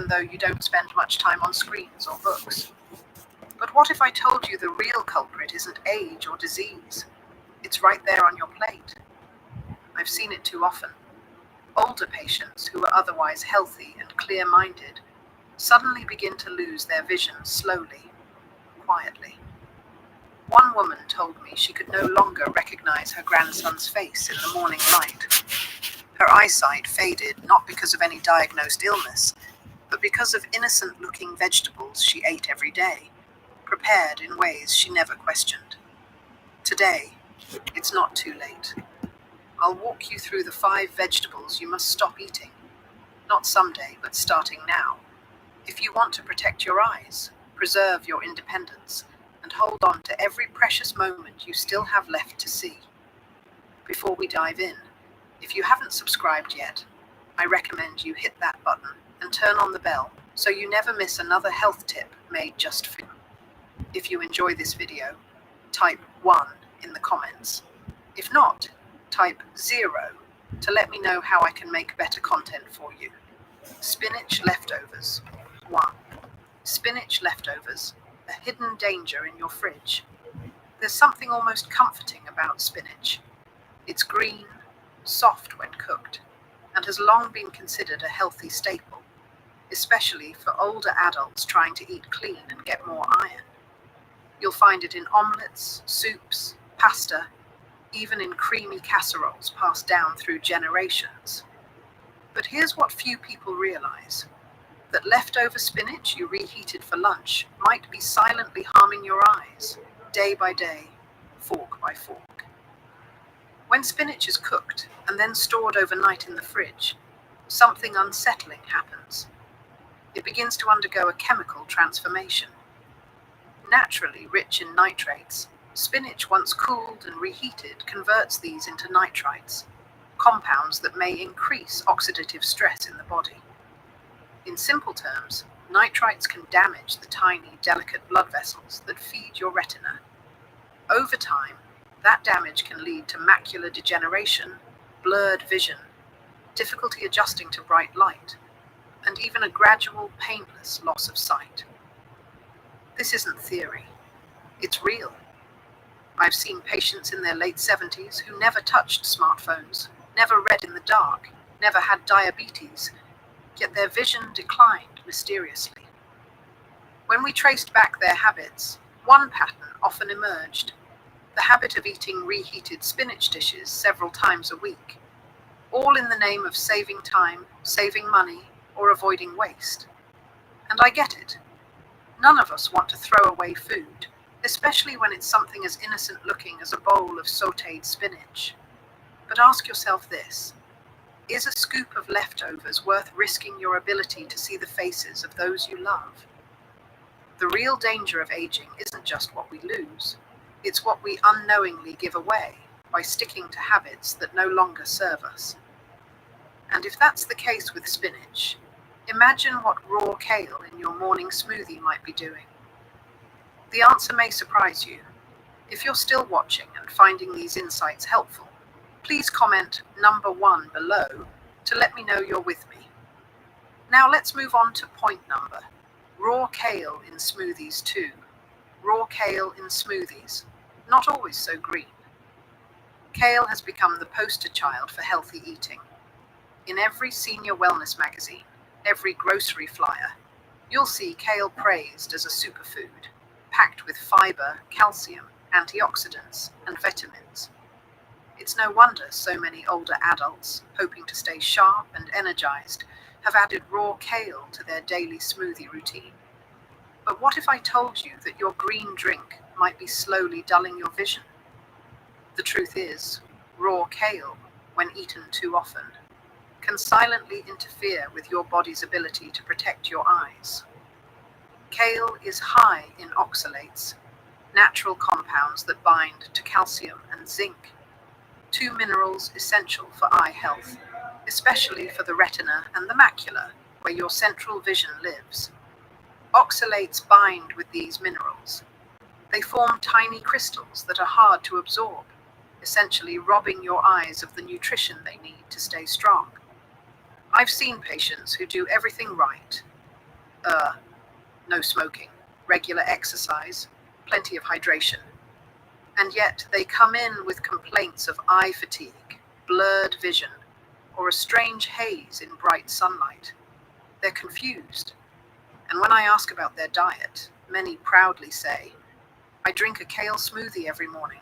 even though you don't spend much time on screens or books. But what if I told you the real culprit isn't age or disease? It's right there on your plate. I've seen it too often. Older patients who are otherwise healthy and clear-minded suddenly begin to lose their vision slowly, quietly. One woman told me she could no longer recognize her grandson's face in the morning light. Her eyesight faded not because of any diagnosed illness, but because of innocent-looking vegetables she ate every day, prepared in ways she never questioned. Today, it's not too late. I'll walk you through the 5 vegetables you must stop eating. Not someday, but starting now. If you want to protect your eyes, preserve your independence, and hold on to every precious moment you still have left to see. Before we dive in, if you haven't subscribed yet, I recommend you hit that button and turn on the bell so you never miss another health tip made just for you. If you enjoy this video, type 1 in the comments. If not, type 0 to let me know how I can make better content for you. Spinach leftovers. 1. Spinach leftovers, a hidden danger in your fridge. There's something almost comforting about spinach. It's green, soft when cooked, and has long been considered a healthy staple, especially for older adults trying to eat clean and get more iron. You'll find it in omelets, soups, pasta, even in creamy casseroles passed down through generations. But here's what few people realize: that leftover spinach you reheated for lunch might be silently harming your eyes, day by day, fork by fork. When spinach is cooked and then stored overnight in the fridge, something unsettling happens. It begins to undergo a chemical transformation. Naturally rich in nitrates, spinach, once cooled and reheated, converts these into nitrites, compounds that may increase oxidative stress in the body. In simple terms, nitrites can damage the tiny, delicate blood vessels that feed your retina. Over time, that damage can lead to macular degeneration, blurred vision, difficulty adjusting to bright light, and even a gradual, painless loss of sight. This isn't theory. It's real. I've seen patients in their late 70s who never touched smartphones, never read in the dark, never had diabetes, yet their vision declined mysteriously. When we traced back their habits, one pattern often emerged: the habit of eating reheated spinach dishes several times a week, all in the name of saving time, saving money, or avoiding waste. And I get it. None of us want to throw away food, especially when it's something as innocent looking as a bowl of sautéed spinach. But ask yourself this: is a scoop of leftovers worth risking your ability to see the faces of those you love? The real danger of aging isn't just what we lose, it's what we unknowingly give away by sticking to habits that no longer serve us. And if that's the case with spinach, imagine what raw kale in your morning smoothie might be doing. The answer may surprise you. If you're still watching and finding these insights helpful, please comment number 1 below to let me know you're with me. Now let's move on to point number: raw kale in smoothies too. Raw kale in smoothies, not always so green. Kale has become the poster child for healthy eating. In every senior wellness magazine, every grocery flyer, you'll see kale praised as a superfood, packed with fiber, calcium, antioxidants, and vitamins. It's no wonder so many older adults, hoping to stay sharp and energized, have added raw kale to their daily smoothie routine. But what if I told you that your green drink might be slowly dulling your vision? The truth is, raw kale, when eaten too often, can silently interfere with your body's ability to protect your eyes. Kale is high in oxalates, natural compounds that bind to calcium and zinc, 2 minerals essential for eye health, especially for the retina and the macula, where your central vision lives. Oxalates bind with these minerals. They form tiny crystals that are hard to absorb, essentially robbing your eyes of the nutrition they need to stay strong. I've seen patients who do everything right, No smoking, regular exercise, plenty of hydration. And yet they come in with complaints of eye fatigue, blurred vision, or a strange haze in bright sunlight. They're confused. And when I ask about their diet, many proudly say, I drink a kale smoothie every morning.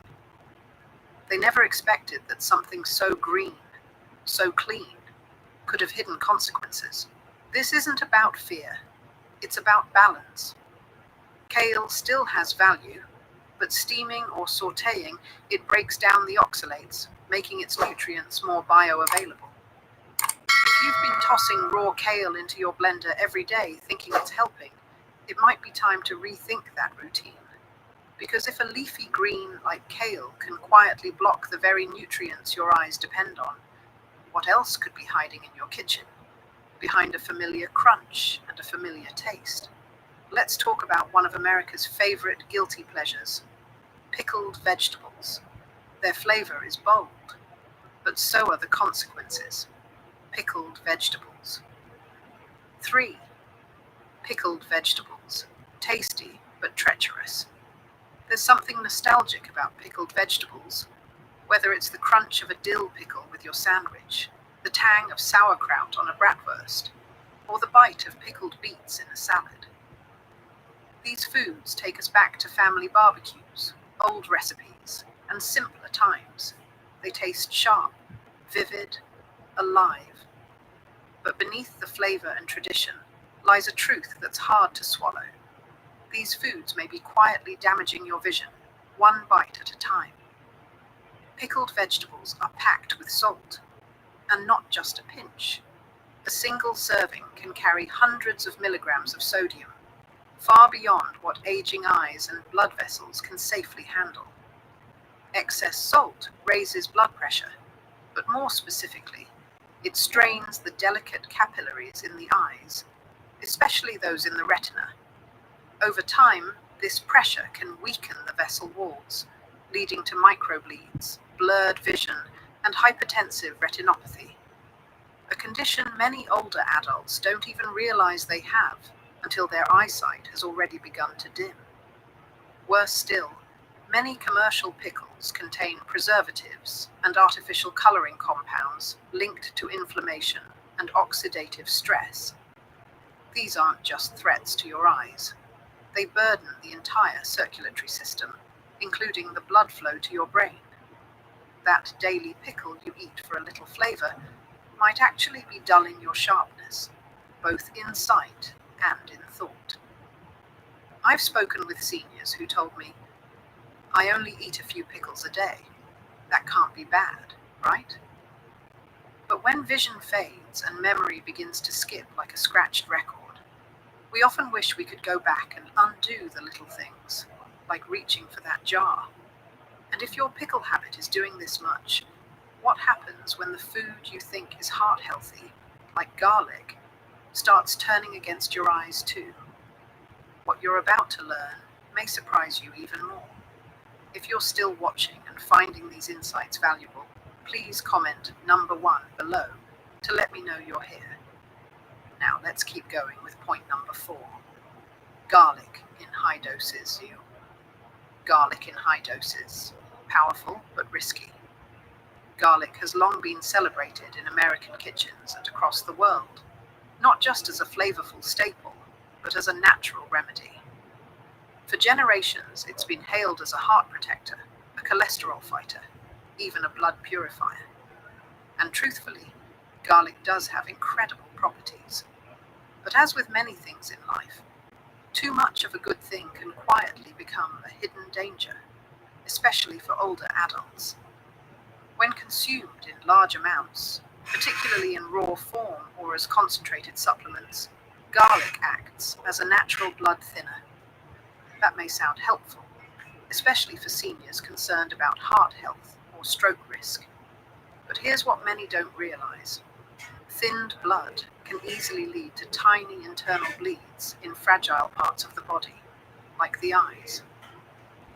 They never expected that something so green, so clean, could have hidden consequences. This isn't about fear, it's about balance. Kale still has value, but steaming or sautéing, it breaks down the oxalates, making its nutrients more bioavailable. If you've been tossing raw kale into your blender every day thinking it's helping, it might be time to rethink that routine. Because if a leafy green like kale can quietly block the very nutrients your eyes depend on, what else could be hiding in your kitchen, behind a familiar crunch and a familiar taste? Let's talk about one of America's favorite guilty pleasures, pickled vegetables. Their flavor is bold, but so are the consequences. Pickled vegetables. 3. Pickled vegetables. Tasty, but treacherous. There's something nostalgic about pickled vegetables, whether it's the crunch of a dill pickle with your sandwich, the tang of sauerkraut on a bratwurst, or the bite of pickled beets in a salad. These foods take us back to family barbecues, old recipes, and simpler times. They taste sharp, vivid, alive. But beneath the flavor and tradition lies a truth that's hard to swallow. These foods may be quietly damaging your vision, one bite at a time. Pickled vegetables are packed with salt, and not just a pinch. A single serving can carry hundreds of milligrams of sodium, far beyond what aging eyes and blood vessels can safely handle. Excess salt raises blood pressure, but more specifically, it strains the delicate capillaries in the eyes, especially those in the retina. Over time, this pressure can weaken the vessel walls, leading to microbleeds, blurred vision, and hypertensive retinopathy. A condition many older adults don't even realize they have until their eyesight has already begun to dim. Worse still, many commercial pickles contain preservatives and artificial coloring compounds linked to inflammation and oxidative stress. These aren't just threats to your eyes. They burden the entire circulatory system, including the blood flow to your brain. That daily pickle you eat for a little flavor might actually be dulling your sharpness, both in sight and in thought. I've spoken with seniors who told me, I only eat a few pickles a day. That can't be bad, right? But when vision fades and memory begins to skip like a scratched record, we often wish we could go back and undo the little things, like reaching for that jar. And if your pickle habit is doing this much, what happens when the food you think is heart healthy, like garlic, starts turning against your eyes too? What you're about to learn may surprise you even more. If you're still watching and finding these insights valuable, please comment number 1 below to let me know you're here. Now let's keep going with point number 4. Garlic in high doses. Garlic in high doses. Powerful but risky. Garlic has long been celebrated in American kitchens and across the world, not just as a flavorful staple, but as a natural remedy. For generations, it's been hailed as a heart protector, a cholesterol fighter, even a blood purifier. And truthfully, garlic does have incredible properties. But as with many things in life, too much of a good thing can quietly become a hidden danger, especially for older adults. When consumed in large amounts, particularly in raw form or as concentrated supplements, garlic acts as a natural blood thinner. That may sound helpful, especially for seniors concerned about heart health or stroke risk. But here's what many don't realize. Thinned blood can easily lead to tiny internal bleeds in fragile parts of the body, like the eyes.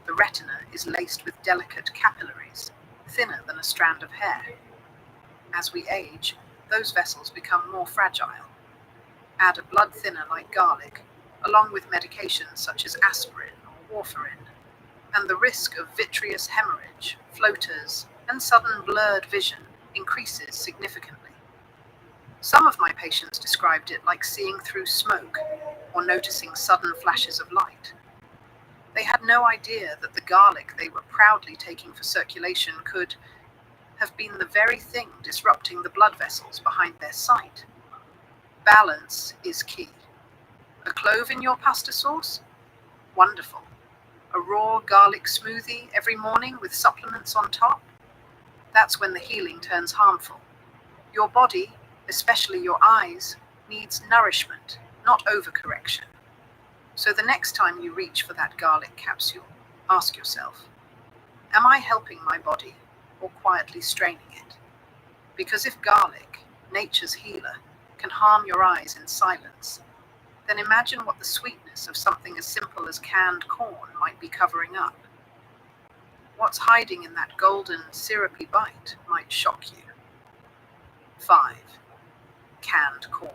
The retina is laced with delicate capillaries, thinner than a strand of hair. As we age, those vessels become more fragile. Add a blood thinner like garlic, along with medications such as aspirin or warfarin, and the risk of vitreous hemorrhage, floaters, and sudden blurred vision increases significantly. Some of my patients described it like seeing through smoke or noticing sudden flashes of light. They had no idea that the garlic they were proudly taking for circulation could have been the very thing disrupting the blood vessels behind their sight. Balance is key. A clove in your pasta sauce? Wonderful. A raw garlic smoothie every morning with supplements on top? That's when the healing turns harmful. Your body, especially your eyes, needs nourishment, not overcorrection. So the next time you reach for that garlic capsule, ask yourself, am I helping my body or quietly straining it? Because if garlic, nature's healer, can harm your eyes in silence, then imagine what the sweetness of something as simple as canned corn might be covering up. What's hiding in that golden, syrupy bite might shock you. 5. Canned corn.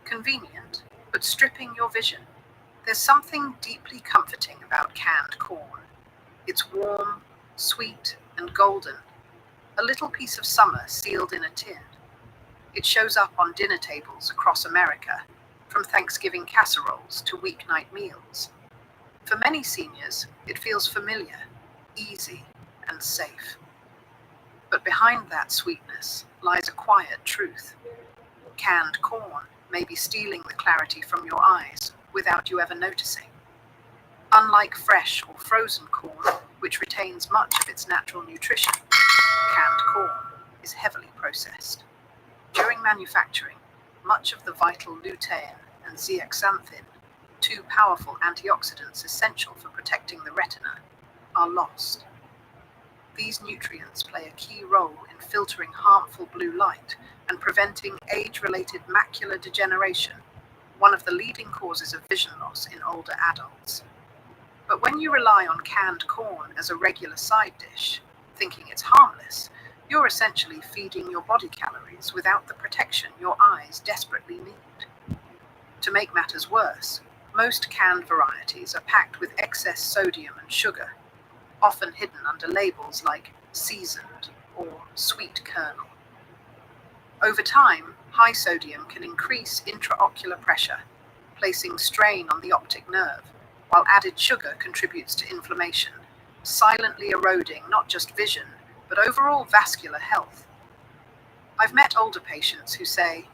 Convenient, but stripping your vision. There's something deeply comforting about canned corn. It's warm, sweet, and golden, a little piece of summer sealed in a tin. It shows up on dinner tables across America, from Thanksgiving casseroles to weeknight meals. For many seniors, it feels familiar, easy, and safe. But behind that sweetness lies a quiet truth. Canned corn may be stealing the clarity from your eyes without you ever noticing. Unlike fresh or frozen corn, which retains much of its natural nutrition, canned corn is heavily processed. During manufacturing, much of the vital lutein and zeaxanthin, two powerful antioxidants essential for protecting the retina, are lost. These nutrients play a key role in filtering harmful blue light and preventing age-related macular degeneration, one of the leading causes of vision loss in older adults. But when you rely on canned corn as a regular side dish, thinking it's harmless, you're essentially feeding your body calories without the protection your eyes desperately need. To make matters worse, most canned varieties are packed with excess sodium and sugar, often hidden under labels like seasoned or sweet kernel. Over time, high sodium can increase intraocular pressure, placing strain on the optic nerve, while added sugar contributes to inflammation, silently eroding not just vision, but overall vascular health. I've met older patients who say,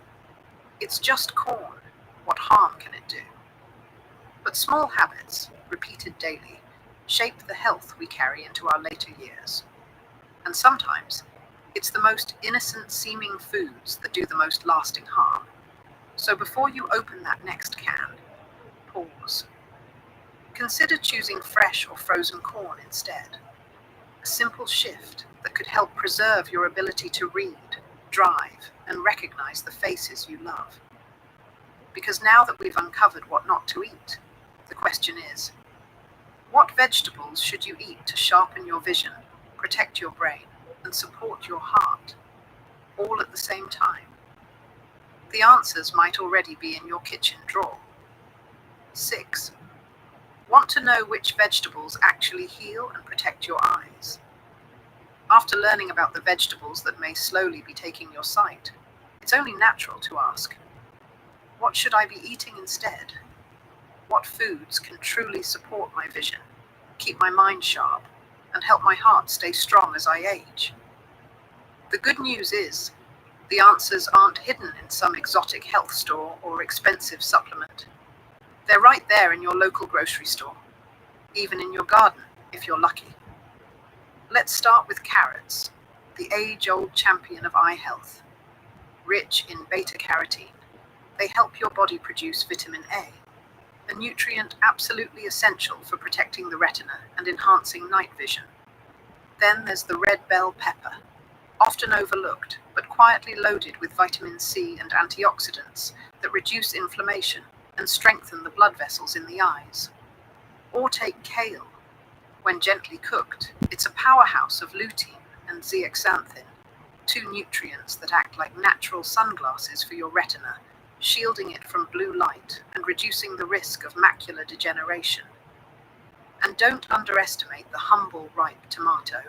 "It's just corn, what harm can it do?" But small habits, repeated daily, shape the health we carry into our later years. And sometimes, it's the most innocent-seeming foods that do the most lasting harm. So before you open that next can, pause. Consider choosing fresh or frozen corn instead. A simple shift that could help preserve your ability to read, drive, and recognize the faces you love. Because now that we've uncovered what not to eat, the question is, what vegetables should you eat to sharpen your vision, protect your brain, and support your heart, all at the same time? The answers might already be in your kitchen drawer. 6. Want to know which vegetables actually heal and protect your eyes? After learning about the vegetables that may slowly be taking your sight, it's only natural to ask, what should I be eating instead? What foods can truly support my vision, keep my mind sharp, and help my heart stay strong as I age? The good news is, the answers aren't hidden in some exotic health store or expensive supplement. They're right there in your local grocery store, even in your garden, if you're lucky. Let's start with carrots, the age-old champion of eye health. Rich in beta-carotene, they help your body produce vitamin A nutrient absolutely essential for protecting the retina and enhancing night vision. Then there's the red bell pepper, often overlooked, but quietly loaded with vitamin C and antioxidants that reduce inflammation and strengthen the blood vessels in the eyes. Or take kale. When gently cooked, it's a powerhouse of lutein and zeaxanthin, two nutrients that act like natural sunglasses for your retina, shielding it from blue light and reducing the risk of macular degeneration. And don't underestimate the humble ripe tomato.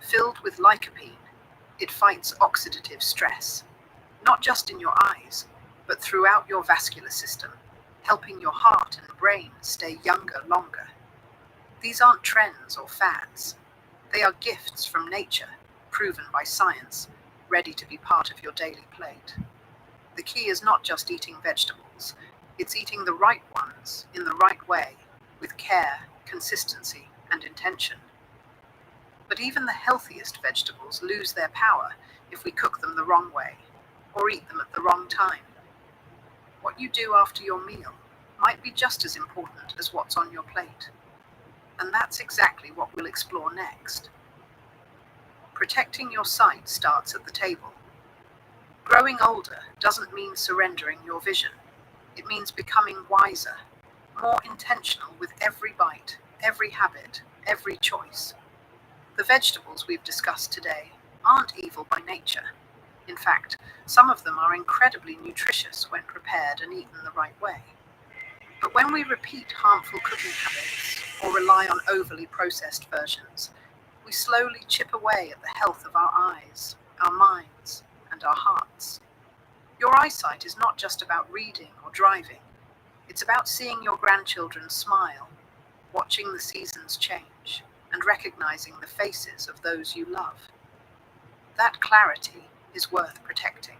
Filled with lycopene, it fights oxidative stress, not just in your eyes, but throughout your vascular system, helping your heart and brain stay younger longer. These aren't trends or fads. They are gifts from nature, proven by science, ready to be part of your daily plate. The key is not just eating vegetables, it's eating the right ones in the right way, with care, consistency, and intention. But even the healthiest vegetables lose their power if we cook them the wrong way or eat them at the wrong time. What you do after your meal might be just as important as what's on your plate. And that's exactly what we'll explore next. Protecting your sight starts at the table. Growing older doesn't mean surrendering your vision. It means becoming wiser, more intentional with every bite, every habit, every choice. The vegetables we've discussed today aren't evil by nature. In fact, some of them are incredibly nutritious when prepared and eaten the right way. But when we repeat harmful cooking habits or rely on overly processed versions, we slowly chip away at the health of our eyes, our minds, and our hearts. Your eyesight is not just about reading or driving. It's about seeing your grandchildren smile, watching the seasons change, and recognizing the faces of those you love. That clarity is worth protecting.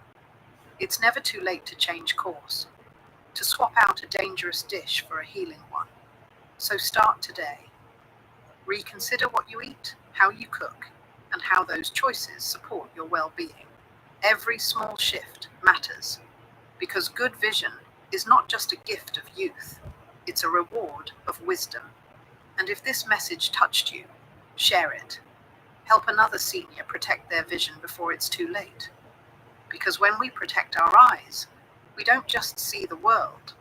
It's never too late to change course, to swap out a dangerous dish for a healing one. So start today. Reconsider what you eat, how you cook, and how those choices support your well-being. Every small shift matters, because good vision is not just a gift of youth, it's a reward of wisdom. And if this message touched you, share it. Help another senior protect their vision before it's too late. Because when we protect our eyes, we don't just see the world,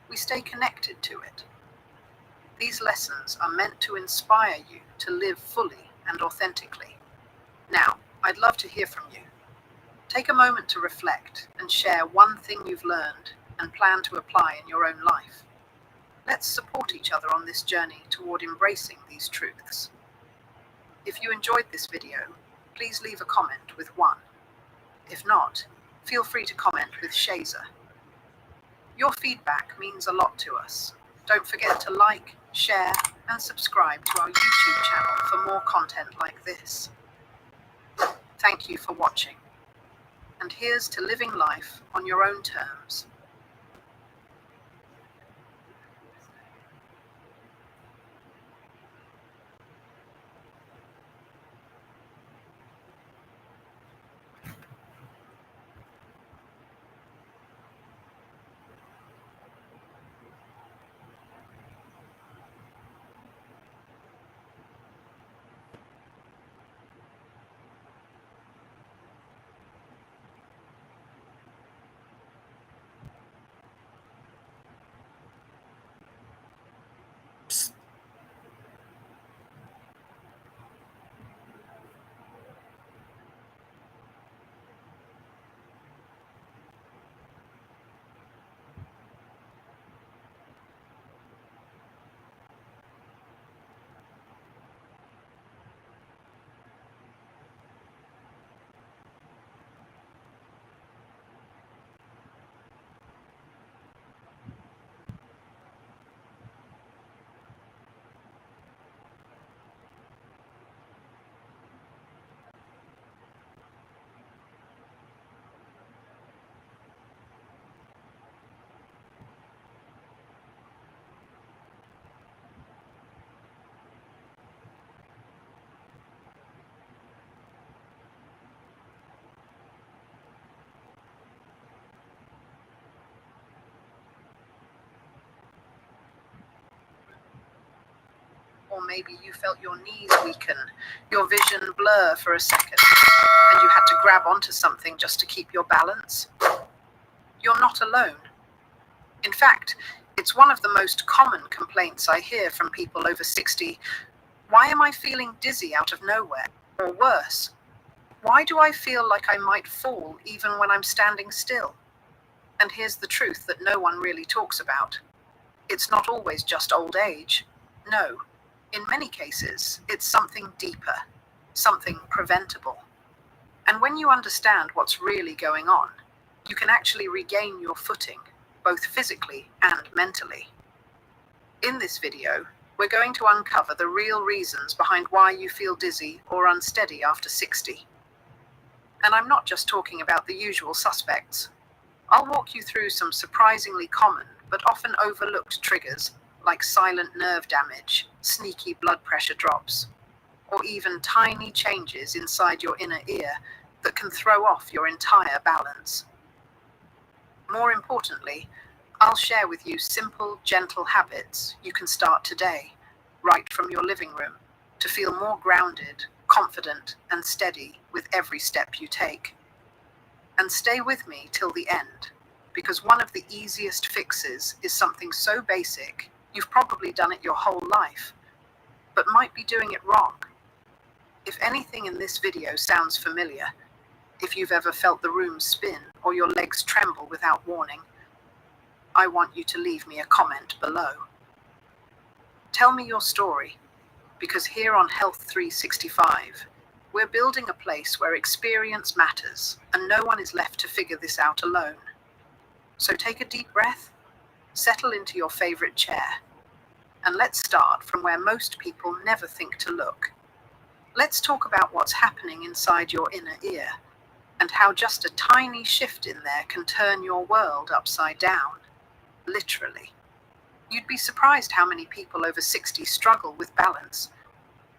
we stay connected to it. These lessons are meant to inspire you to live fully and authentically. Now, I'd love to hear from you. Take a moment to reflect and share one thing you've learned and plan to apply in your own life. Let's support each other on this journey toward embracing these truths. If you enjoyed this video, please leave a comment with one. If not, feel free to comment with Shazer. Your feedback means a lot to us. Don't forget to like, share, and subscribe to our YouTube channel for more content like this. Thank you for watching. And here's to living life on your own terms. Or maybe you felt your knees weaken, your vision blur for a second, and you had to grab onto something just to keep your balance. You're not alone. In fact, it's one of the most common complaints I hear from people over 60. Why am I feeling dizzy out of nowhere? Or worse, why do I feel like I might fall even when I'm standing still? And here's the truth that no one really talks about. It's not always just old age. No, in many cases, it's something deeper, something preventable. And when you understand what's really going on, you can actually regain your footing, both physically and mentally. In this video, we're going to uncover the real reasons behind why you feel dizzy or unsteady after 60. And I'm not just talking about the usual suspects. I'll walk you through some surprisingly common but often overlooked triggers like silent nerve damage, sneaky blood pressure drops, or even tiny changes inside your inner ear that can throw off your entire balance. More importantly, I'll share with you simple, gentle habits you can start today, right from your living room, to feel more grounded, confident, and steady with every step you take. And stay with me till the end, because one of the easiest fixes is something so basic you've probably done it your whole life, but might be doing it wrong. If anything in this video sounds familiar, if you've ever felt the room spin or your legs tremble without warning, I want you to leave me a comment below. Tell me your story, because here on Health 365, we're building a place where experience matters and no one is left to figure this out alone. So take a deep breath, settle into your favorite chair, and let's start from where most people never think to look. Let's talk about what's happening inside your inner ear and how just a tiny shift in there can turn your world upside down, literally. You'd be surprised how many people over 60 struggle with balance,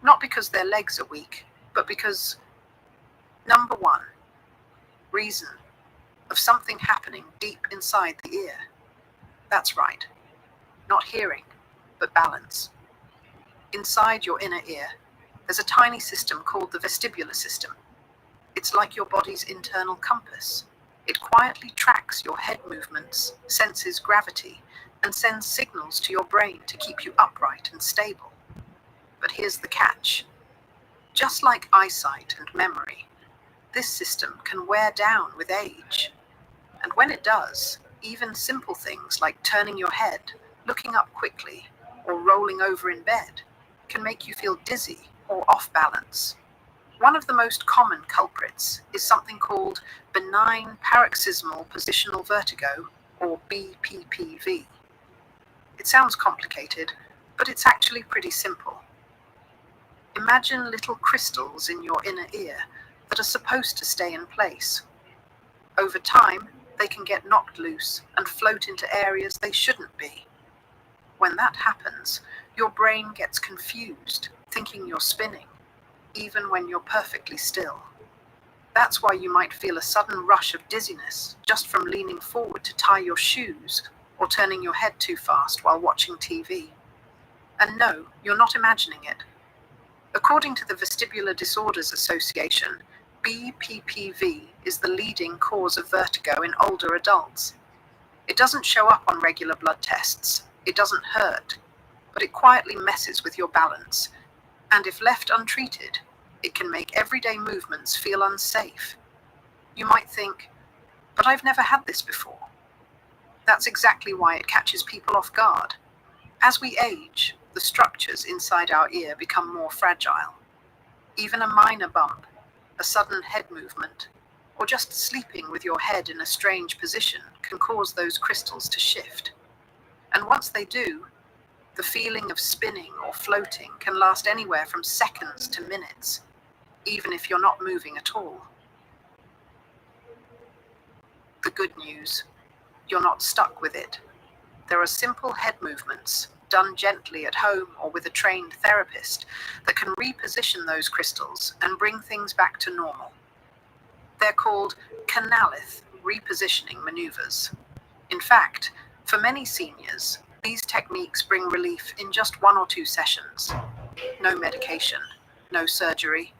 not because their legs are weak, but because, number one, reason of something happening deep inside the ear. That's right, not hearing, but balance. Inside your inner ear, there's a tiny system called the vestibular system. It's like your body's internal compass. It quietly tracks your head movements, senses gravity, and sends signals to your brain to keep you upright and stable. But here's the catch. Just like eyesight and memory, this system can wear down with age. And when it does, even simple things like turning your head, looking up quickly, or rolling over in bed can make you feel dizzy or off balance. One of the most common culprits is something called benign paroxysmal positional vertigo, or BPPV. It sounds complicated, but it's actually pretty simple. Imagine little crystals in your inner ear that are supposed to stay in place. Over time, they can get knocked loose and float into areas they shouldn't be. When that happens, your brain gets confused, thinking you're spinning, even when you're perfectly still. That's why you might feel a sudden rush of dizziness just from leaning forward to tie your shoes or turning your head too fast while watching TV. And no, you're not imagining it. According to the Vestibular Disorders Association, BPPV is the leading cause of vertigo in older adults. It doesn't show up on regular blood tests, it doesn't hurt, but it quietly messes with your balance. And if left untreated, it can make everyday movements feel unsafe. You might think, but I've never had this before. That's exactly why it catches people off guard. As we age, the structures inside our ear become more fragile. Even a minor bump, a sudden head movement, or just sleeping with your head in a strange position can cause those crystals to shift. And once they do, the feeling of spinning or floating can last anywhere from seconds to minutes, even if you're not moving at all. The good news, you're not stuck with it. There are simple head movements, done gently at home or with a trained therapist, that can reposition those crystals and bring things back to normal. They're called Canalith repositioning maneuvers. In fact, for many seniors, these techniques bring relief in just 1 or 2 sessions. No medication, no surgery,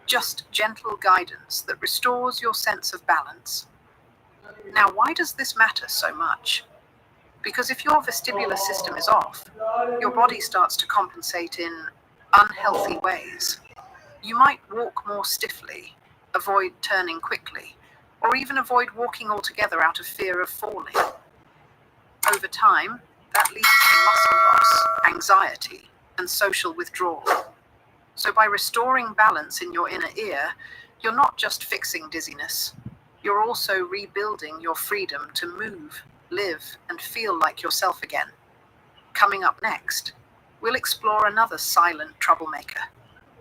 just gentle guidance that restores your sense of balance. Now, why does this matter so much? Because if your vestibular system is off, your body starts to compensate in unhealthy ways. You might walk more stiffly, avoid turning quickly, or even avoid walking altogether out of fear of falling. Over time, that leads to muscle loss, anxiety, and social withdrawal. So by restoring balance in your inner ear, you're not just fixing dizziness, you're also rebuilding your freedom to move, live, and feel like yourself again. Coming up next, we'll explore another silent troublemaker,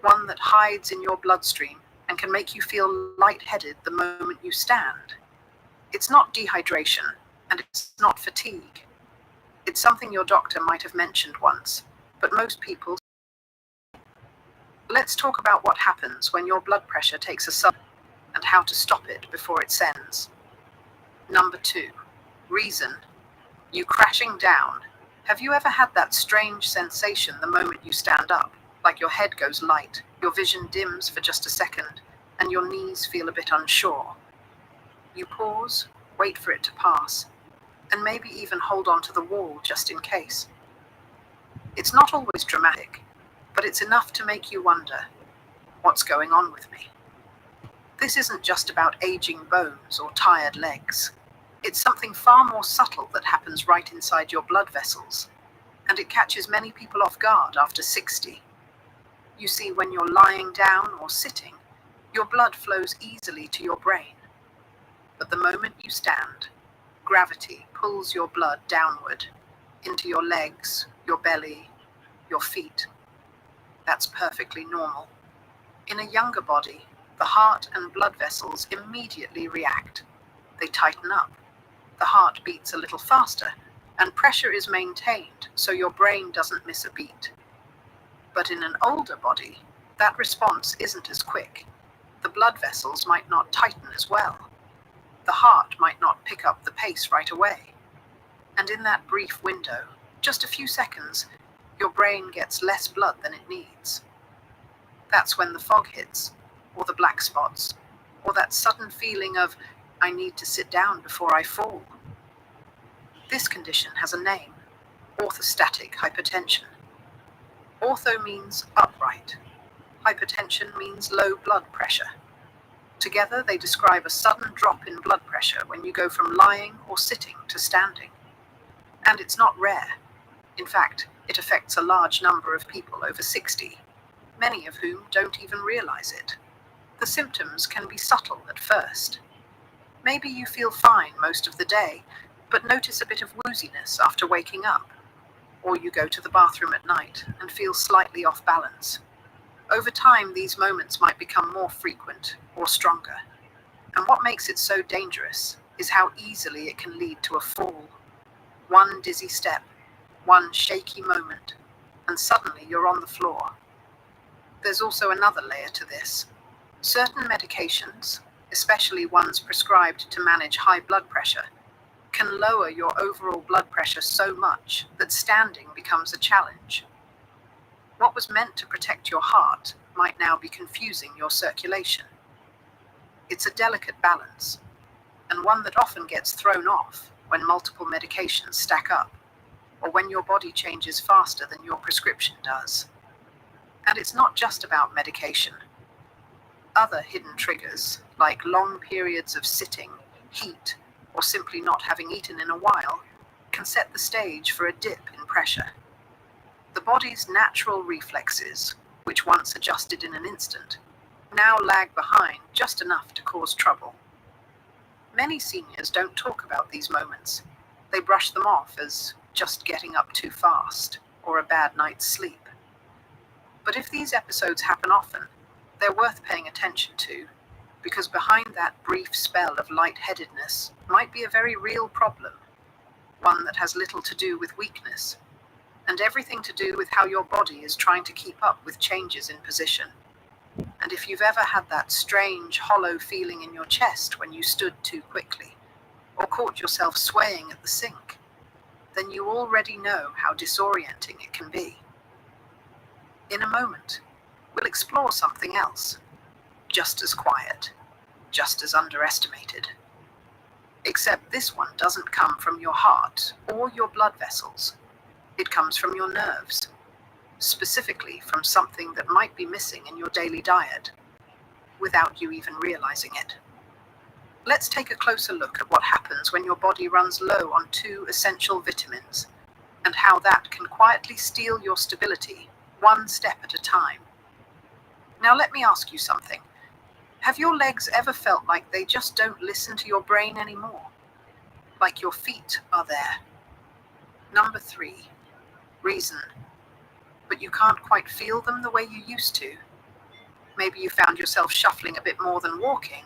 one that hides in your bloodstream and can make you feel lightheaded the moment you stand. It's not dehydration, and it's not fatigue. It's something your doctor might have mentioned once, but most people. Let's talk about what happens when your blood pressure takes a sudden and how to stop it before it sends. Number 2. Reason. You crashing down. Have you ever had that strange sensation the moment you stand up, like your head goes light, your vision dims for just a second, and your knees feel a bit unsure? You pause, wait for it to pass, and maybe even hold on to the wall just in case. It's not always dramatic, but it's enough to make you wonder, what's going on with me? This isn't just about aging bones or tired legs. It's something far more subtle that happens right inside your blood vessels, and it catches many people off guard after 60. You see, when you're lying down or sitting, your blood flows easily to your brain. But the moment you stand, gravity pulls your blood downward into your legs, your belly, your feet. That's perfectly normal. In a younger body, the heart and blood vessels immediately react. They tighten up. The heart beats a little faster, and pressure is maintained so your brain doesn't miss a beat. But in an older body, that response isn't as quick. The blood vessels might not tighten as well. The heart might not pick up the pace right away. And in that brief window, just a few seconds, your brain gets less blood than it needs. That's when the fog hits, or the black spots, or that sudden feeling of, I need to sit down before I fall. This condition has a name, orthostatic hypertension. Ortho means upright. Hypertension means low blood pressure. Together, they describe a sudden drop in blood pressure when you go from lying or sitting to standing. And it's not rare. In fact, it affects a large number of people over 60, many of whom don't even realize it. The symptoms can be subtle at first. Maybe you feel fine most of the day, but notice a bit of wooziness after waking up. Or you go to the bathroom at night and feel slightly off balance. Over time, these moments might become more frequent or stronger. And what makes it so dangerous is how easily it can lead to a fall. One dizzy step, one shaky moment, and suddenly you're on the floor. There's also another layer to this. Certain medications, especially ones prescribed to manage high blood pressure, can lower your overall blood pressure so much that standing becomes a challenge. What was meant to protect your heart might now be confusing your circulation. It's a delicate balance, and one that often gets thrown off when multiple medications stack up, or when your body changes faster than your prescription does. And it's not just about medication. Other hidden triggers, like long periods of sitting, heat, or simply not having eaten in a while, can set the stage for a dip in pressure. The body's natural reflexes, which once adjusted in an instant, now lag behind just enough to cause trouble. Many seniors don't talk about these moments. They brush them off as just getting up too fast or a bad night's sleep. But if these episodes happen often, they're worth paying attention to, because behind that brief spell of lightheadedness might be a very real problem, one that has little to do with weakness, and everything to do with how your body is trying to keep up with changes in position. And if you've ever had that strange, hollow feeling in your chest when you stood too quickly, or caught yourself swaying at the sink, then you already know how disorienting it can be. In a moment, we'll explore something else, just as quiet, just as underestimated. Except this one doesn't come from your heart or your blood vessels. It comes from your nerves, specifically from something that might be missing in your daily diet, without you even realizing it. Let's take a closer look at what happens when your body runs low on two essential vitamins and how that can quietly steal your stability one step at a time. Now, let me ask you something. Have your legs ever felt like they just don't listen to your brain anymore? Like your feet are there? Number 3, reason. But you can't quite feel them the way you used to. Maybe you found yourself shuffling a bit more than walking.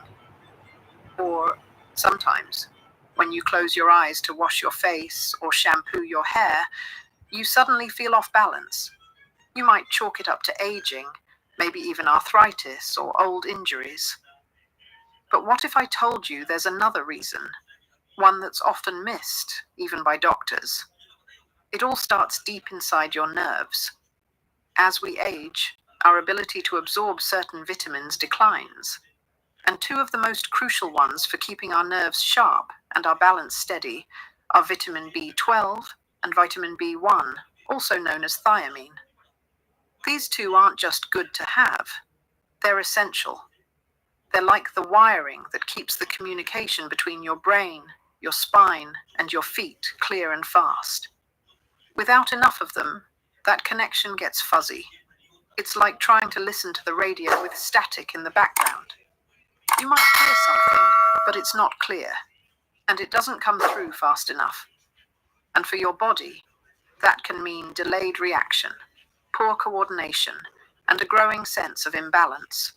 Or sometimes, when you close your eyes to wash your face or shampoo your hair, you suddenly feel off balance. You might chalk it up to aging, maybe even arthritis or old injuries. But what if I told you there's another reason, one that's often missed, even by doctors? It all starts deep inside your nerves. As we age, our ability to absorb certain vitamins declines. And two of the most crucial ones for keeping our nerves sharp and our balance steady are vitamin B12 and vitamin B1, also known as thiamine. These two aren't just good to have, they're essential. They're like the wiring that keeps the communication between your brain, your spine, and your feet clear and fast. Without enough of them, that connection gets fuzzy. It's like trying to listen to the radio with static in the background. You might hear something, but it's not clear, and it doesn't come through fast enough. And for your body, that can mean delayed reaction, poor coordination, and a growing sense of imbalance.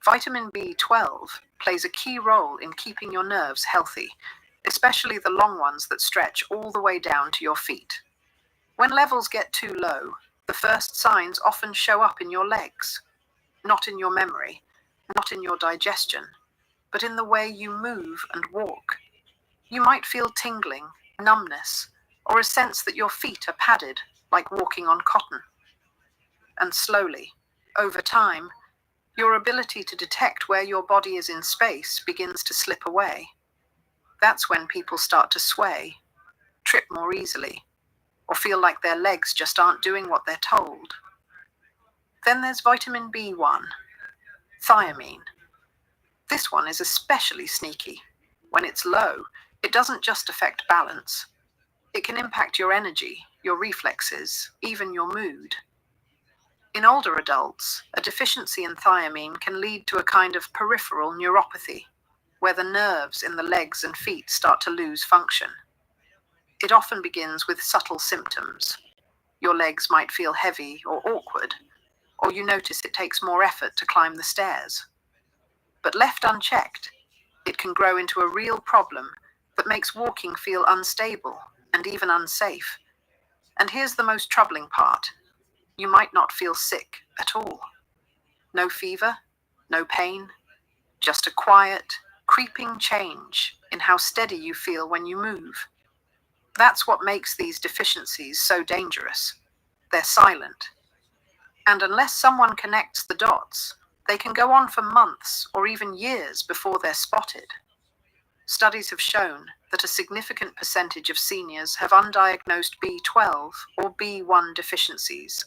Vitamin B12 plays a key role in keeping your nerves healthy, especially the long ones that stretch all the way down to your feet. When levels get too low, the first signs often show up in your legs, not in your memory, not in your digestion, but in the way you move and walk. You might feel tingling, numbness, or a sense that your feet are padded, like walking on cotton. And slowly, over time, your ability to detect where your body is in space begins to slip away. That's when people start to sway, trip more easily, or feel like their legs just aren't doing what they're told. Then there's vitamin B1, thiamine. This one is especially sneaky. When it's low, it doesn't just affect balance. It can impact your energy, your reflexes, even your mood. In older adults, a deficiency in thiamine can lead to a kind of peripheral neuropathy, where the nerves in the legs and feet start to lose function. It often begins with subtle symptoms. Your legs might feel heavy or awkward, or you notice it takes more effort to climb the stairs. But left unchecked, it can grow into a real problem that makes walking feel unstable and even unsafe. And here's the most troubling part. You might not feel sick at all. No fever, no pain, just a quiet, creeping change in how steady you feel when you move. That's what makes these deficiencies so dangerous. They're silent. And unless someone connects the dots, they can go on for months or even years before they're spotted. Studies have shown that a significant percentage of seniors have undiagnosed B12 or B1 deficiencies,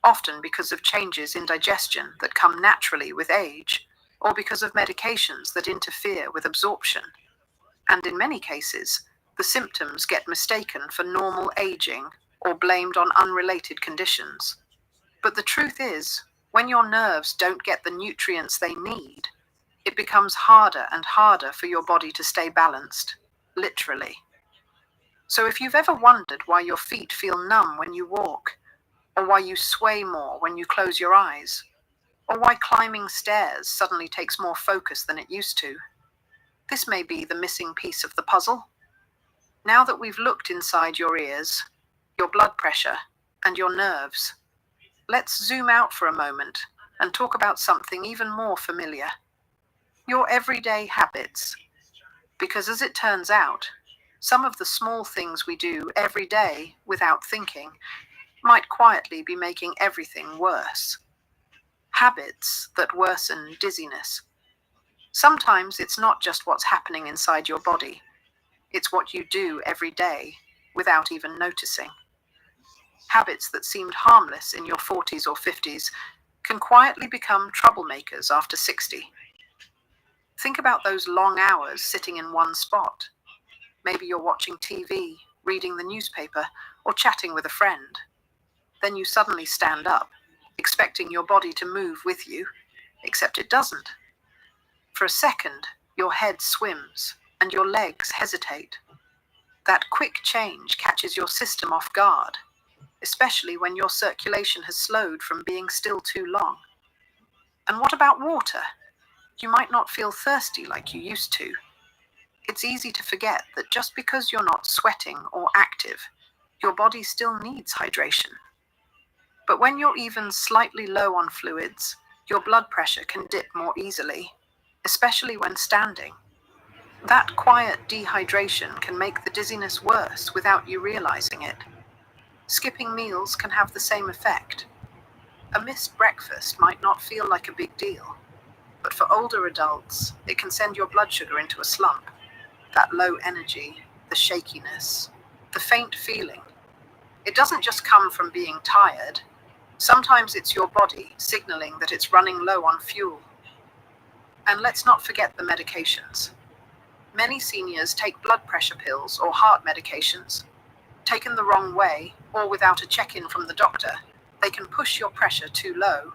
often because of changes in digestion that come naturally with age, or because of medications that interfere with absorption. And in many cases, the symptoms get mistaken for normal aging or blamed on unrelated conditions. But the truth is, when your nerves don't get the nutrients they need, it becomes harder and harder for your body to stay balanced, literally. So if you've ever wondered why your feet feel numb when you walk, or why you sway more when you close your eyes, or why climbing stairs suddenly takes more focus than it used to, this may be the missing piece of the puzzle. Now that we've looked inside your ears, your blood pressure, and your nerves, let's zoom out for a moment and talk about something even more familiar. Your everyday habits. Because as it turns out, some of the small things we do every day without thinking might quietly be making everything worse. Habits that worsen dizziness. Sometimes it's not just what's happening inside your body, it's what you do every day without even noticing. Habits that seemed harmless in your 40s or 50s can quietly become troublemakers after 60. Think about those long hours sitting in one spot. Maybe you're watching TV, reading the newspaper, or chatting with a friend. Then you suddenly stand up, expecting your body to move with you, except it doesn't. For a second, your head swims and your legs hesitate. That quick change catches your system off guard, especially when your circulation has slowed from being still too long. And what about water? You might not feel thirsty like you used to. It's easy to forget that just because you're not sweating or active, your body still needs hydration. But when you're even slightly low on fluids, your blood pressure can dip more easily, especially when standing. That quiet dehydration can make the dizziness worse without you realizing it. Skipping meals can have the same effect. A missed breakfast might not feel like a big deal, but for older adults, it can send your blood sugar into a slump. That low energy, the shakiness, the faint feeling. It doesn't just come from being tired. Sometimes it's your body signaling that it's running low on fuel. And let's not forget the medications. Many seniors take blood pressure pills or heart medications. Taken the wrong way, or without a check-in from the doctor, they can push your pressure too low,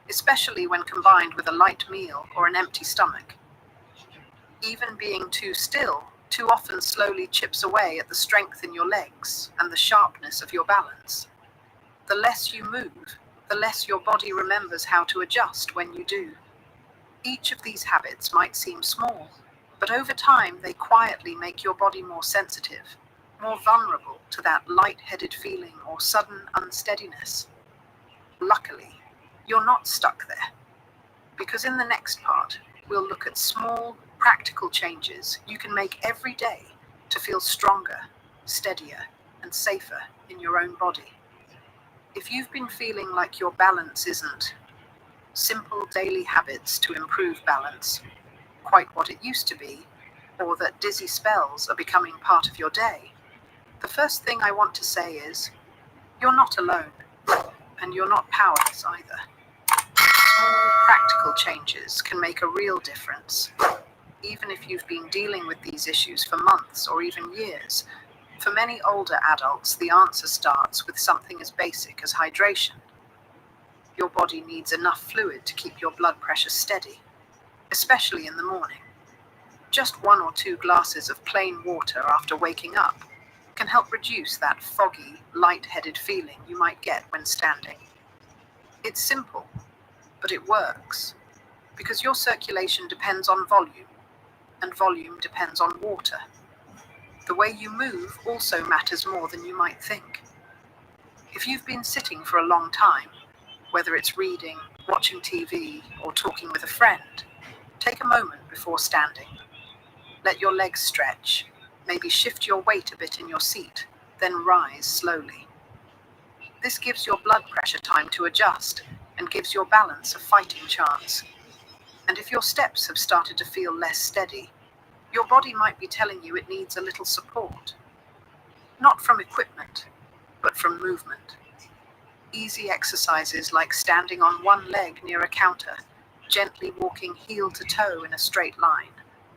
especially when combined with a light meal or an empty stomach. Even being too still too often slowly chips away at the strength in your legs and the sharpness of your balance. The less you move, the less your body remembers how to adjust when you do. Each of these habits might seem small, but over time they quietly make your body more sensitive, more vulnerable to that light-headed feeling or sudden unsteadiness. Luckily, you're not stuck there, because in the next part, we'll look at small, practical changes you can make every day to feel stronger, steadier, and safer in your own body. If you've been feeling like your balance isn't simple daily habits to improve balance, quite what it used to be, or that dizzy spells are becoming part of your day, the first thing I want to say is, you're not alone, and you're not powerless either. Small, practical changes can make a real difference, even if you've been dealing with these issues for months or even years. For many older adults, the answer starts with something as basic as hydration. Your body needs enough fluid to keep your blood pressure steady, especially in the morning. Just 1 or 2 glasses of plain water after waking up can help reduce that foggy, light-headed feeling you might get when standing. It's simple, but it works, because your circulation depends on volume, and volume depends on water. The way you move also matters more than you might think. If you've been sitting for a long time, whether it's reading, watching TV, or talking with a friend, take a moment before standing. Let your legs stretch, maybe shift your weight a bit in your seat, then rise slowly. This gives your blood pressure time to adjust and gives your balance a fighting chance. And if your steps have started to feel less steady, your body might be telling you it needs a little support. Not from equipment, but from movement. Easy exercises like standing on one leg near a counter, gently walking heel to toe in a straight line,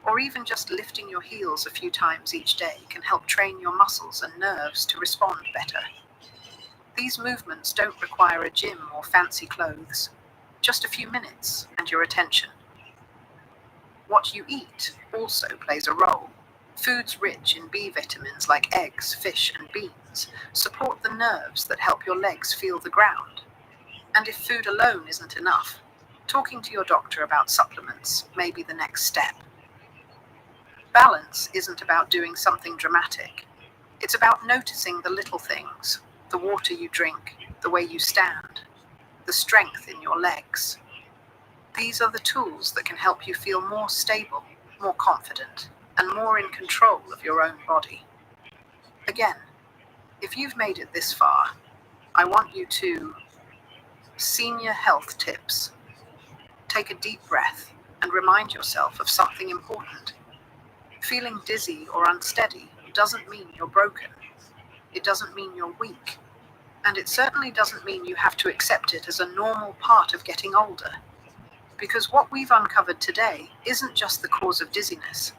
or even just lifting your heels a few times each day can help train your muscles and nerves to respond better. These movements don't require a gym or fancy clothes, just a few minutes and your attention. What you eat also plays a role. Foods rich in B vitamins like eggs, fish, and beans support the nerves that help your legs feel the ground. And if food alone isn't enough, talking to your doctor about supplements may be the next step. Balance isn't about doing something dramatic. It's about noticing the little things, the water you drink, the way you stand, the strength in your legs. These are the tools that can help you feel more stable, more confident, and more in control of your own body. Again, if you've made it this far, I want you to senior health tips. Take a deep breath and remind yourself of something important. Feeling dizzy or unsteady doesn't mean you're broken. It doesn't mean you're weak. And it certainly doesn't mean you have to accept it as a normal part of getting older. Because what we've uncovered today isn't just the cause of dizziness.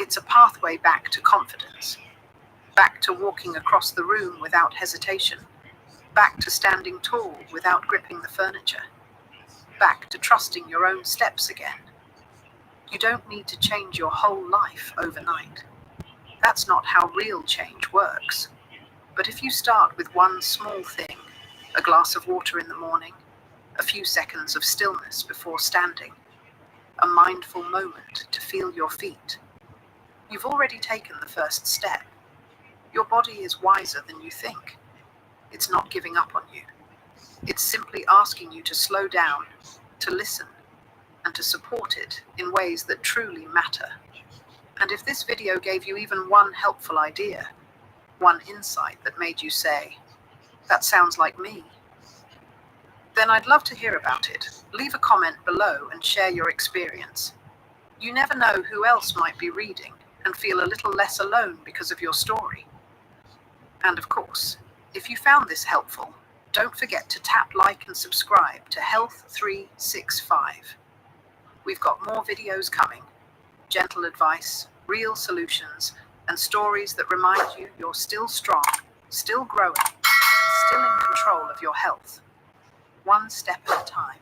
It's a pathway back to confidence, back to walking across the room without hesitation, back to standing tall without gripping the furniture, back to trusting your own steps again. You don't need to change your whole life overnight. That's not how real change works. But if you start with one small thing, a glass of water in the morning, a few seconds of stillness before standing, a mindful moment to feel your feet, you've already taken the first step. Your body is wiser than you think. It's not giving up on you. It's simply asking you to slow down, to listen, and to support it in ways that truly matter. And if this video gave you even one helpful idea, one insight that made you say, "That sounds like me," then I'd love to hear about it. Leave a comment below and share your experience. You never know who else might be reading and feel a little less alone because of your story. And of course, if you found this helpful, don't forget to tap like and subscribe to Health 365. We've got more videos coming, gentle advice, real solutions, and stories that remind you you're still strong, still growing, still in control of your health, one step at a time.